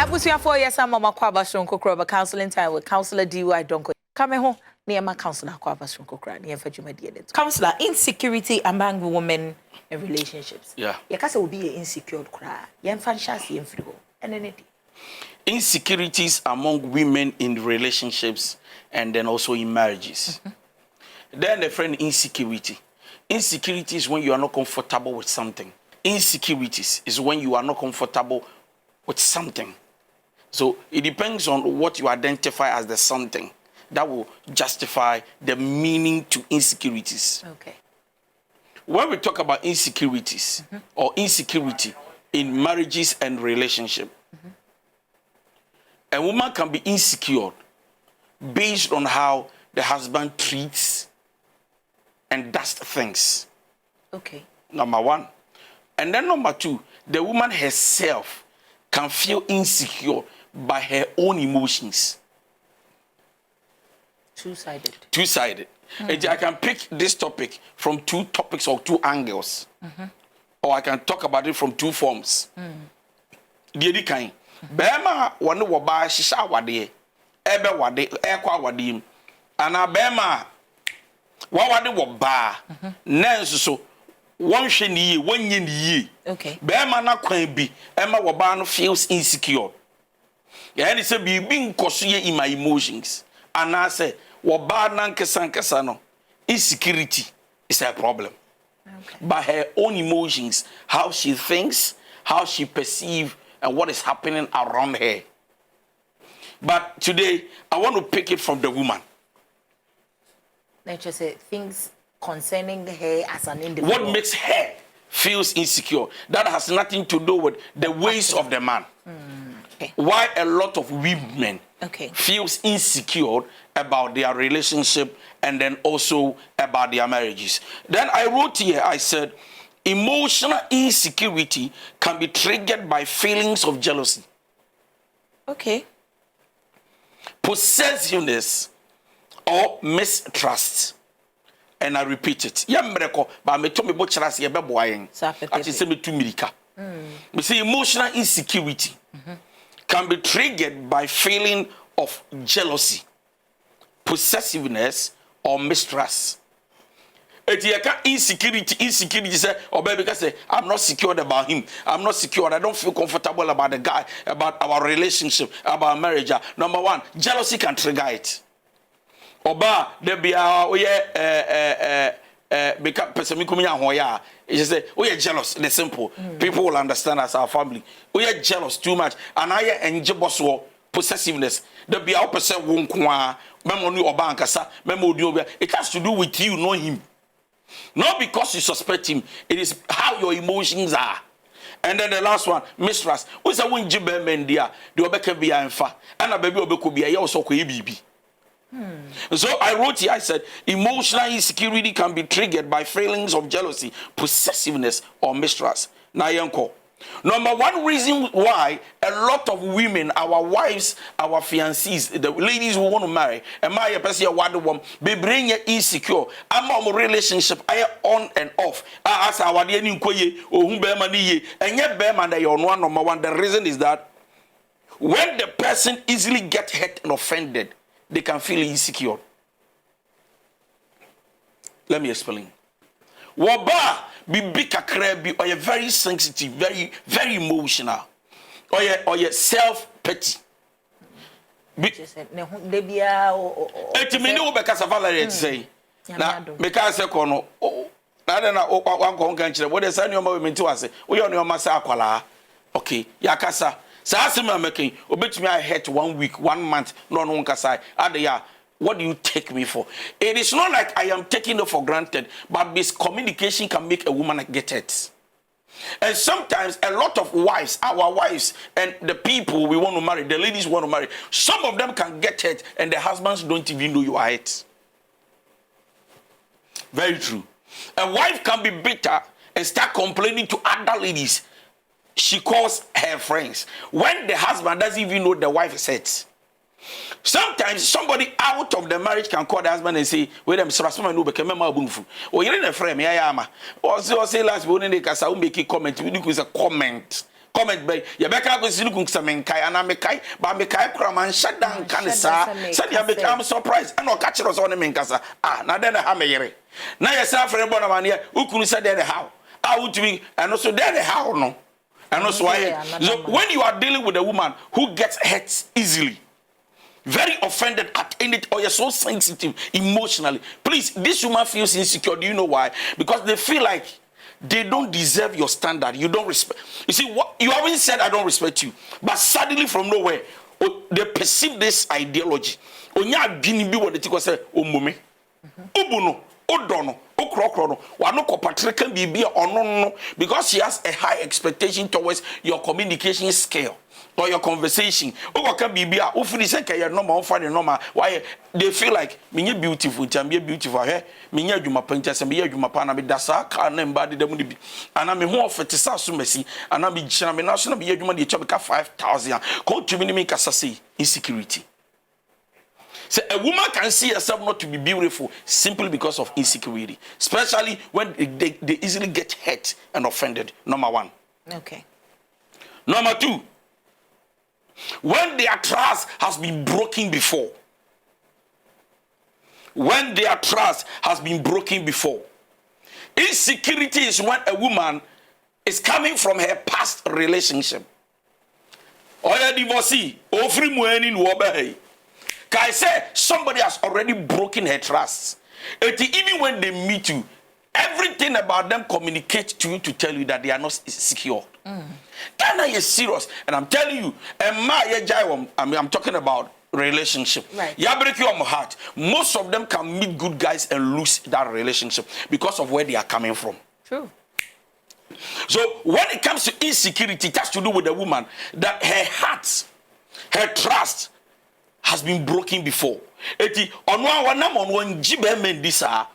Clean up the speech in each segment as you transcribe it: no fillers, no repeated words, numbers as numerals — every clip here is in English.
Abusia 4 years mama kwaba shonko kroba counseling time with counselor DY Donkoh. Come home near my counselor kwaba shonko kra near fajuma diet. Counselor, insecurity among women in relationships. Yeah. Ya kasa will be insecure kra. Yen fan shasi enfrigo. And anything. Insecurities among women in relationships and then also in marriages. Then the friend insecurity. Insecurity is when you are not comfortable with something. Insecurities is when you are not comfortable with something. So it depends on what you identify as the something that will justify the meaning to insecurities. Okay. When we talk about insecurities or insecurity in marriages and relationship, a woman can be insecure based on how the husband treats and does things. Okay. Number one. And then number two, the woman herself can feel insecure by her own emotions. Two-sided. Two-sided. I can pick this topic from two topics or two angles. Or I can talk about it from two forms. The other kind. Bema wane woba shisha wade ebe wade ekwa wade ana bema wa wade woba nenso so wonhwe ni ye wonye ni ye. Okay. Bema na kwan bi ema woba no feels insecure. Ya ni say bibi nkoso ye in my emotions. Ana say woba na nkesa no insecurity is a problem. Okay. By her own emotions, how she thinks, how she perceives and what is happening around her. But today, I want to pick it from the woman. Let's just say things concerning her as an individual. What makes her feels insecure? That has nothing to do with the ways of the man. Okay. Why a lot of women Okay. feels insecure about their relationship and then also about their marriages. Then I wrote here, I said, emotional insecurity can be triggered by feelings of jealousy. Okay. Possessiveness or mistrust. And I repeat it. But me told me about chance ye beboying. Actually, say me too mirika. We say emotional insecurity can be triggered by feeling of jealousy, possessiveness, or mistrust. Insecurity say, or baby can say, I'm not secured about him. I'm not secured. I don't feel comfortable about the guy, about our relationship, about marriage. Number one, jealousy can trigger it. Oba, there be because person me coming out you say, we are jealous. The simple people will understand as our family. We are jealous too much, and I enjoy possessiveness. There be our person won't memo oba ankasa memo odi. It has to do with you, know him. Not because you suspect him. It is how your emotions are. And then the last one, mistrust. Who's a win jibbe mendia? The obeke be anfa. And a baby obeko be a also bibi. So I wrote here, I said, emotional insecurity can be triggered by feelings of jealousy, possessiveness, or mistrust. Now, yanko. Number one reason why a lot of women, our wives, our fiancés, the ladies who want to marry, and my person one, be bring you insecure. I'm on a relationship, I on and off. As our dear Nkoye, or whom Bermani, and yet Berman, they are one number one. The reason is that when the person easily gets hurt and offended, they can feel insecure. Let me explain. Waba be big kakrebi or you very sensitive, very emotional, or you self-pity. Eti mini wo beka Valerie say. Na beka say kono. Na na wan ko nkan kire. Wo de say nyoma we menti wase. Wo ye nyoma say akwala. Okay, yakasa. Sa asema making obetumi I hurt 1 week, 1 month, no nkasa. Ade ya. What do you take me for? It is not like I am taking it for granted, but miscommunication can make a woman get it. And sometimes a lot of wives, our wives, and the people we want to marry, the ladies we want to marry, some of them can get it, and the husbands don't even know you are it. Very true. A wife can be bitter and start complaining to other ladies. She calls her friends. When the husband doesn't even know the wife is it. Sometimes somebody out of the marriage can call the husband and say, wait, I'm sorry, no became a bunfu. Or you're in a frame, yeah, or say last morning they can make a comment. We do is a comment. comment bay ye beka go sinu kun semenkai ana mekai ba mekai kra man shadan kan sa said ya become surprised and o catch us on menkasa na den ha meyere na ye sa frɛ bɔ na ma ne ukunu said den how wutumi and also den how no and also why so when you are dealing with a woman who gets hurt easily, very offended at any, or you're so sensitive emotionally, please, this woman feels insecure. Do you know why? Because they feel like they don't deserve your standard. You don't respect. You see, what you haven't said, I don't respect you, but suddenly from nowhere, they perceive this ideology. Onya bini bi wo de ti say omome. Obuno, odono, okrokro, wa no kopatreka bibia ono no, because she has a high expectation towards your communication skill or your conversation. Oka bibia, o feel say kay normal, find normal. Why they feel like me beautiful, be beautiful here. Me adwuma panta se me adwuma pa na me dasa ka na mba de dem bi. Ana me ho ofete sa so mesi, ana me gina me na so na be adwuma de chobeka 5,000. Come to me kasa say insecurity. So a woman can see herself not to be beautiful simply because of insecurity, especially when they easily get hurt and offended. Number one. Okay. Number two, when their trust has been broken before. When their trust has been broken before. Insecurity is when a woman is coming from her past relationship. Or a divorcee, or free money in Wobay. I say somebody has already broken her trust. Even when they meet you, everything about them communicates to you to tell you that they are not secure. That is serious. And I'm telling you, I'm talking about relationship. Right. You break your heart. Most of them can meet good guys and lose that relationship because of where they are coming from. True. So when it comes to insecurity, it has to do with the woman that her heart, her trust has been broken before. Eti onwa wanam onwa njibe mendisa.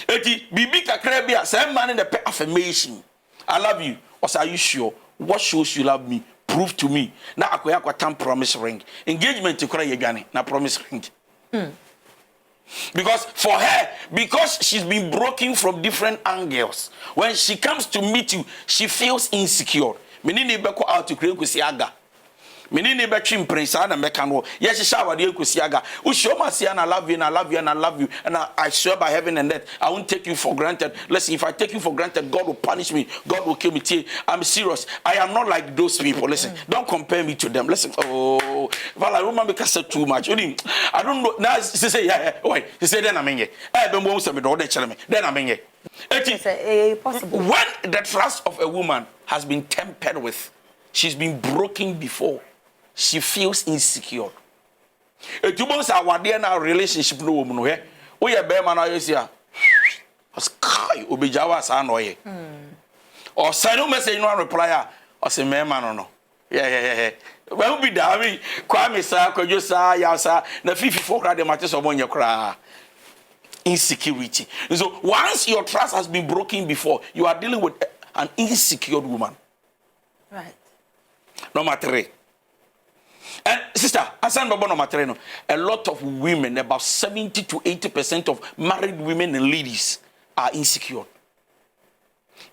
Eti bibi kakra bia say man in the affirmation. I love you. Or say, are you sure? What shows you love me? Prove to me. Na akoya kwatam promise ring. Engagement to cry yegane na promise ring. Because for her, because she's been broken from different angles, when she comes to meet you, she feels insecure. Menini beko out to create kusiaga. Menini between prince and mekano. Yes, shower the kusiaga. Ushoma and I love you and I love you and I love you. And I swear by heaven and earth, I won't take you for granted. Listen, if I take you for granted, God will punish me. God will kill me. I'm serious. I am not like those people. Listen, don't compare me to them. Listen, oh, well, I remember because I said too much. I don't know. Now, she say, yeah, wait. She said, then I'm in here. Then I'm in here. Possible. When the trust of a woman has been tempered with, she's been broken before, she feels insecure. If you want our relationship, no woman, where we are bear man, I say, Sky, Obijawa, Sanoye. Or send no message, no reply, or say, man, no. Yeah. Well, be there, Kwame, sir, could you say, Yasa, the 54 crowd, the matters of one your cry. Insecurity. So once your trust has been broken before, you are dealing with an insecure woman. Right. Number three. And sister, a lot of women, about 70 to 80% of married women and ladies are insecure.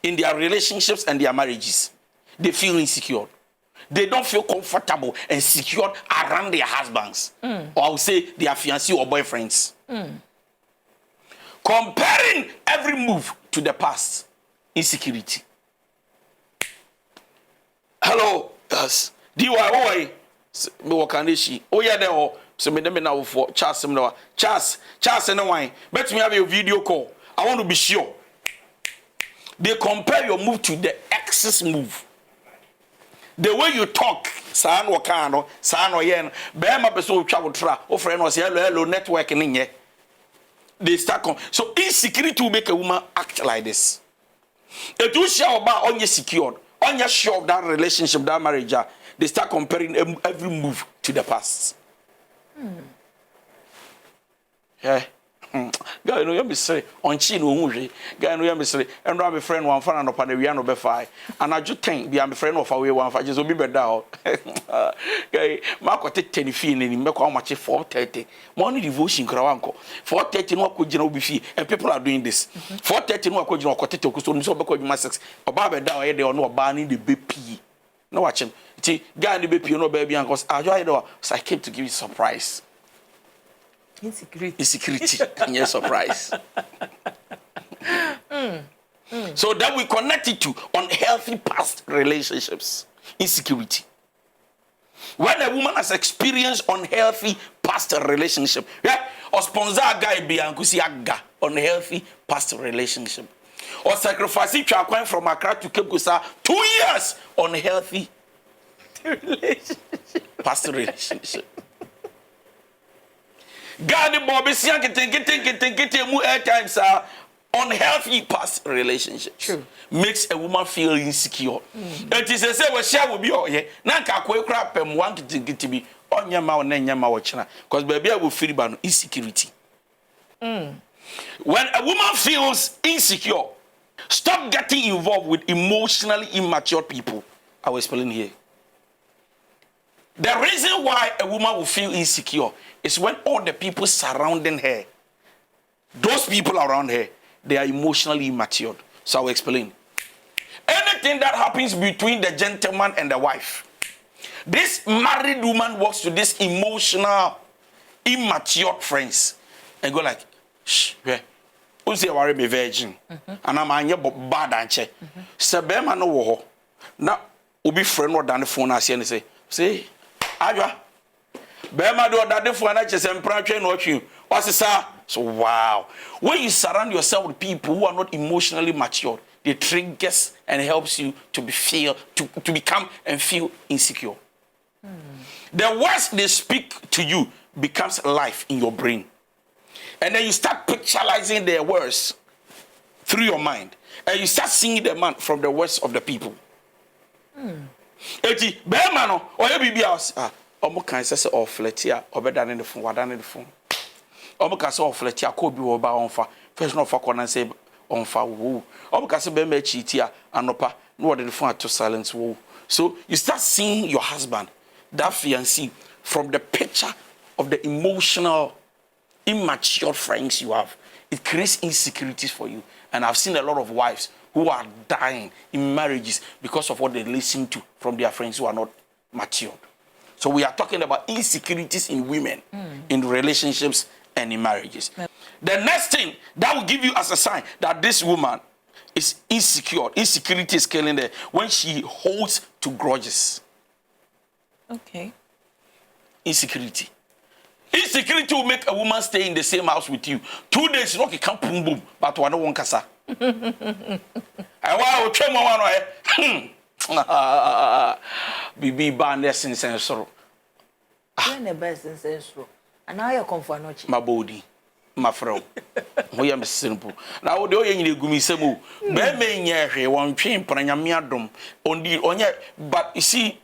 In their relationships and their marriages, they feel insecure. They don't feel comfortable and secure around their husbands. Or I would say their fiancés or boyfriends. Comparing every move to the past, insecurity. Hello, yes. DIY. Me wakanishi. Oh yeah, there. So me dem na for Charles me no. Charles and wine. Bet me have a video call. I want to be sure. They compare your move to the ex's move. The way you talk, san wakano, san oyen. Be ma person travel tra. O friend was hello network in here. They start so insecurity will make a woman act like this. If you share about on your secured, on your sure of that relationship, that marriage, they start comparing every move to the past. Yeah. Guy, you know, you say on chin, guy, no, you say, and I'm a friend one fan upon the piano before. And I just think, be I'm a friend of away one for just be better out. Guy, Marco take 10 feet and make how much 4:30. Morning devotion, Krawanko. 4:30 no could you know be fee, and people are doing this. 4:30 no could you know, so because you must about that, they are not banning the BP. No watch him. Guy ni be pio no baby and cause I came to give you a surprise. Insecurity. Yes, surprise. So that we connect it to unhealthy past relationships. Insecurity. When a woman has experienced unhealthy past relationship, yeah, or sponsor a guy be ankusi aga unhealthy past relationship, or sacrifice it from Accra to Cape Coast 2 years unhealthy relationship, past relationship. God, Bobby, get mu airtime, unhealthy past relationship. True. Makes a woman feel insecure. It is a say we share will be oh yeah. Nanka kwe crap and want to be on your mouth and your mouth china. Because baby I will feel about insecurity. When a woman feels insecure, stop getting involved with emotionally immature people. I will explain here. The reason why a woman will feel insecure is when all the people surrounding her, those people around her, they are emotionally immature. So I will explain. Anything that happens between the gentleman and the wife, this married woman walks to this emotional, immature friends and go like, shh, yeah. Who's the worry me virgin? And I'm a bad answer. Sabema no wo. Now, ubi friend or down the phone as you say, Aja. Bema do that the phone just and prayer no you. What's it, so wow. When you surround yourself with people who are not emotionally mature, it triggers and helps you to become and feel insecure. The words they speak to you becomes life in your brain. And then you start picturizing their words through your mind. And you start seeing the man from the words of the people. Eti, Bemano, or you be house. Omo can say or fletia, or better than the phone, what than the phone. Omo can say or fletia, could be over on fa. First no for corner say on fa woo. Omo can say Beme cheatia, and opa, no the phone to silence woo. So you start seeing your husband, that fiancé, from the picture of the emotional, immature friends you have. It creates insecurities for you. And I've seen a lot of wives who are dying in marriages because of what they listen to from their friends who are not matured. So we are talking about insecurities in women, in relationships and in marriages. The next thing that will give you as a sign that this woman is insecure, insecurity is killing her, when she holds to grudges. Okay. Insecurity. Insecurity will make a woman stay in the same house with you. 2 days, no, can't boom boom, but one won't kasa. I want to Bibi Bandes in Sensor. When the best in Sensor. And now you're comfortable. My body, my friend. We are simple. Now, the only gumi semu. Beme nye one chain, Pranamiadum, on the but you see.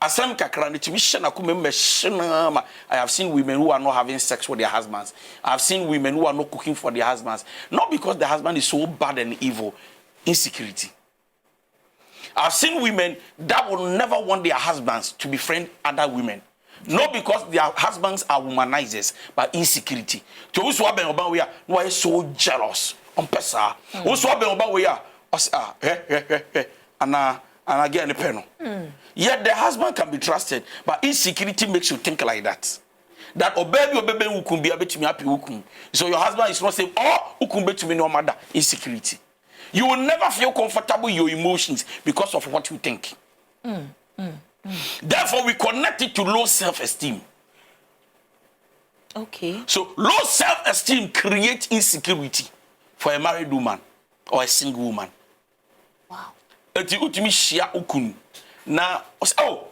Asam kakra ne timisha na kumemeshina. I have seen women who are not having sex with their husbands. I have seen women who are not cooking for their husbands. Not because the husband is so bad and evil. Insecurity. I've seen women that will never want their husbands to befriend other women. Not because their husbands are womanizers, but insecurity. To who's what ben we are so jealous. On pesa. Who's what ben we are and again the penal. Yet the husband can be trusted, but insecurity makes you think like that. That obey who can be able to me happy who. So your husband is not saying, oh, who can be to me no matter. Insecurity. You will never feel comfortable in your emotions because of what you think. Therefore, we connect it to low self-esteem. Okay. So low self-esteem creates insecurity for a married woman or a single woman. Wow. Eti utimi shia ukunu. Na oh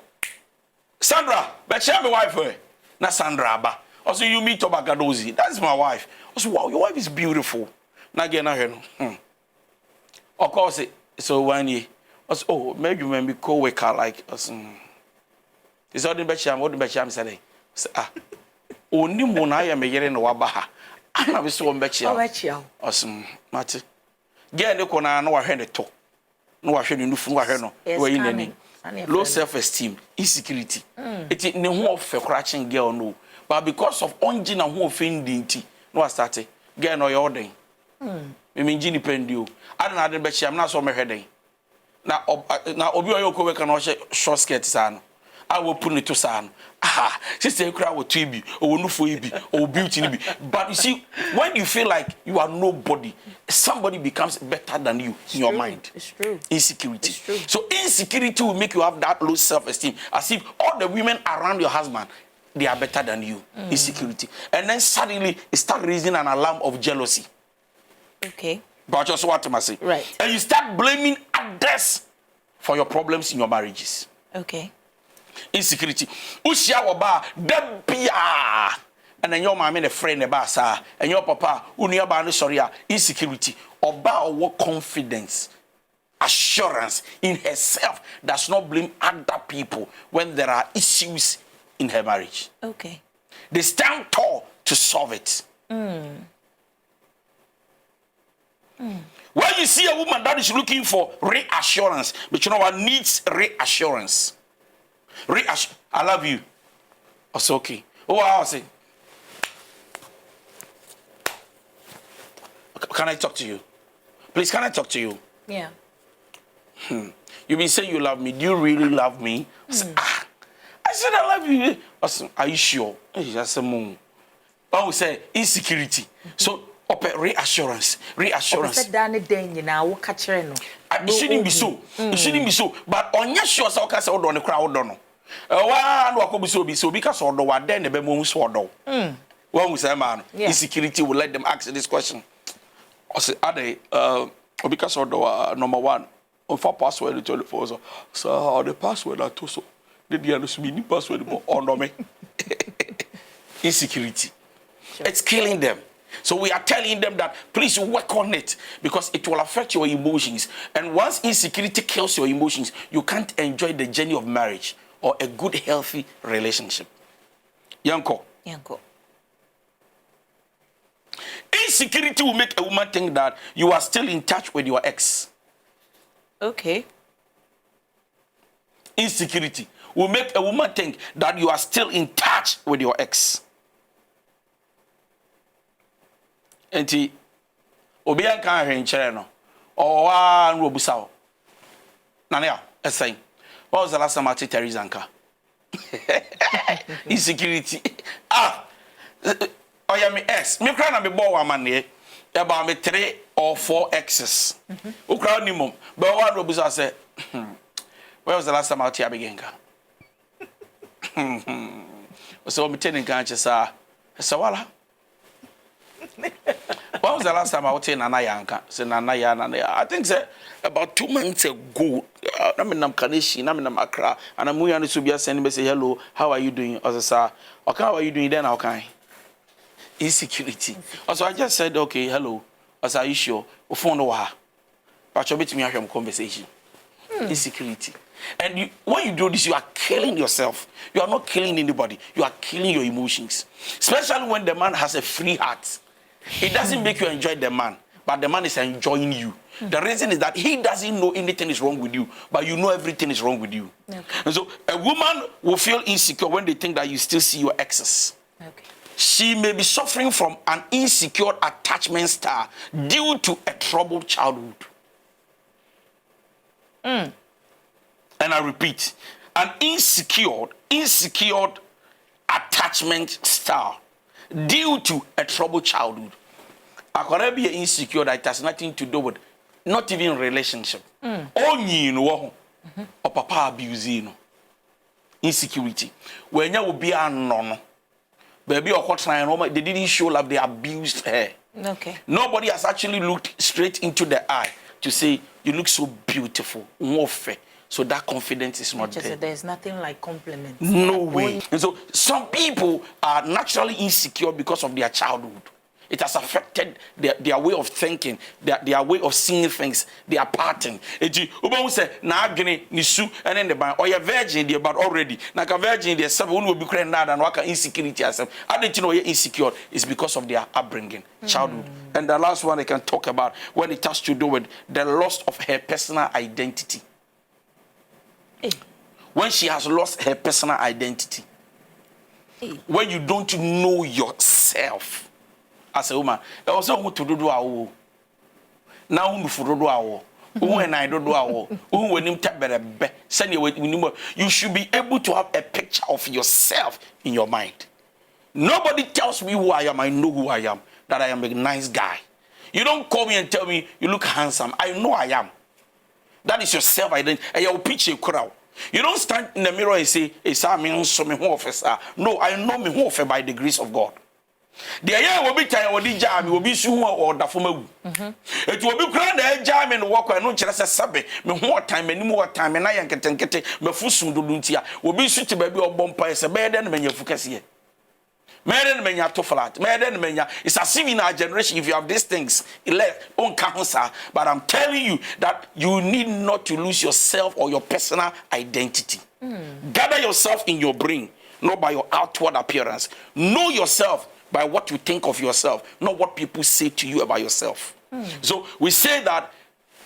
Sandra, but share my wife. Na Sandra ba. Also you meet Obagadozi. That's my wife. Also wow, your wife is beautiful. Na again na here no. Of course so when you also oh maybe when we co-worker like us. Is all the betcha what the betcha say. Oni mo na ya me yere no waba ha. Ana be so betcha. Oh betcha. Awesome. Mate. Get ne kona na wa hwe ne to. No wa hwe ne nufu wa hwe no. We yin nani. Low self-esteem, insecurity. It ne ho of a crashing girl no. But because of onjina ho offending ti, no start girl no your den. Me mean jini pendio. I don't know the be I'm not so me heading. na obi oyo ko we kan o short skirt sa no I will put it to san. Sister cry with TB or Nufo or beauty. But you see, when you feel like you are nobody, somebody becomes better than you in your mind. It's true. Insecurity. It's true. So insecurity will make you have that low self-esteem, as if all the women around your husband they are better than you. Insecurity. And then suddenly it starts raising an alarm of jealousy. Okay. But just what I say. Right. And you start blaming others for your problems in your marriages. Okay. Insecurity. Ushia waba debia. And then your mama and a friend about sa and your papa unia ba no sorry insecurity. Oba or confidence, assurance in herself does not blame other people when there are issues in her marriage. Okay. They stand tall to solve it. When you see a woman that is looking for reassurance, but you know what needs reassurance. I love you. It's okay. Oh, I'll say. Can I talk to you? Please, can I talk to you? Yeah. You've been saying you love me. Do you really love me? I said, I said, I love you. I said, are you sure? Just a moment. I would say insecurity. So, reassurance. Reassurance. It shouldn't be so. It shouldn't be so. But on your sure, so can say, oh, don't the crowd don't know. One will be so because of the one then the bemo sword. One will say, man, insecurity will let them ask this question. I say, are they because of the number one on for password to tell for so the password I told so did the understand password on me. Insecurity. It's killing them. So we are telling them that please work on it because it will affect your emotions. And once insecurity kills your emotions, you can't enjoy the journey of marriage or a good, healthy relationship. Yanko. Insecurity will make a woman think that you are still in touch with your ex. Okay. Insecurity will make a woman think that you are still in touch with your ex. Enti obian kan hwe nkyere no o wa no obusawo nania esan what was the last time I took Teresa Nka? Insecurity oh yeah me ex me kra na me bo wa mane about me 3 or 4 exes o kra ni mom but one obusawo say where was the last time I took Abigenka? So me telling kan chesa sawala. When was the last time I was in Nana Yanka? Say Nana Yana. I think about 2 months ago. I'm in Kanishi, I'm in Accra, and I'm going to sending me say hello. How are you doing? I said, sir, okay, how are you doing? Then okay. Insecurity. Also, I just said okay, hello. I said, are you sure? We found out. But you bet me have conversation. Insecurity. And when you do this, you are killing yourself. You are not killing anybody. You are killing your emotions. Especially when the man has a free heart. It doesn't make you enjoy the man, but the man is enjoying you. The reason is that he doesn't know anything is wrong with you, but you know everything is wrong with you. Okay. And so a woman will feel insecure when they think that you still see your exes. Okay. She may be suffering from an insecure attachment style due to a troubled childhood. And I repeat, an insecure attachment style due to a troubled childhood. I could be insecure that it has nothing to do with not even relationship. Only you know, or papa abuse you know. Insecurity. When you will be unknown, baby or trying, they didn't show love, they abused her. Okay. Nobody has actually looked straight into the eye to say, you look so beautiful, more fair. So that confidence is not there. There's nothing like compliments. No way. And so some people are naturally insecure because of their childhood. It has affected their way of thinking, their way of seeing things, their pattern. Uba say na agene nisu and then the ban or your virgin there but already. Like a virgin there seven will be crying and work insecurity yourself. I didn't know you're insecure is because of their upbringing, childhood. And the last one I can talk about when it has to do with the loss of her personal identity. When she has lost her personal identity, when you don't know yourself as a woman, also want to do our now for do our When I don't know, when you should be able to have a picture of yourself in your mind. Nobody tells me who I am. I know who I am. That I am a nice guy. You don't call me and tell me you look handsome. I know I am. That is your self-identity. And you'll pitch a crowd. You don't stand in the mirror and say, no, I know me who by the grace of God. The year will be time or the jam will be soon or the former. It will be grand a jam and walk and no just a sabbath, me more time and more time, and I can get it, me fusun do luntia, will be suited by your bumper as a bed and when you focus here. Madden menya to flat, madden menya. It's a if in our generation, if you have these things, on cancer. But I'm telling you that you need not to lose yourself or your personal identity. Gather yourself in your brain, not by your outward appearance. Know yourself by what you think of yourself, not what people say to you about yourself. So we say that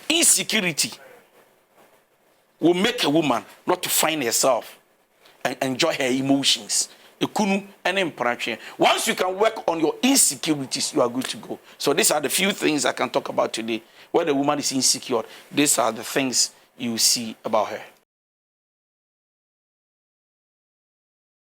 insecurity will make a woman not to find herself and enjoy her emotions. Once you can work on your insecurities, you are good to go. So these are the few things I can talk about today. Where the woman is insecure, these are the things you see about her.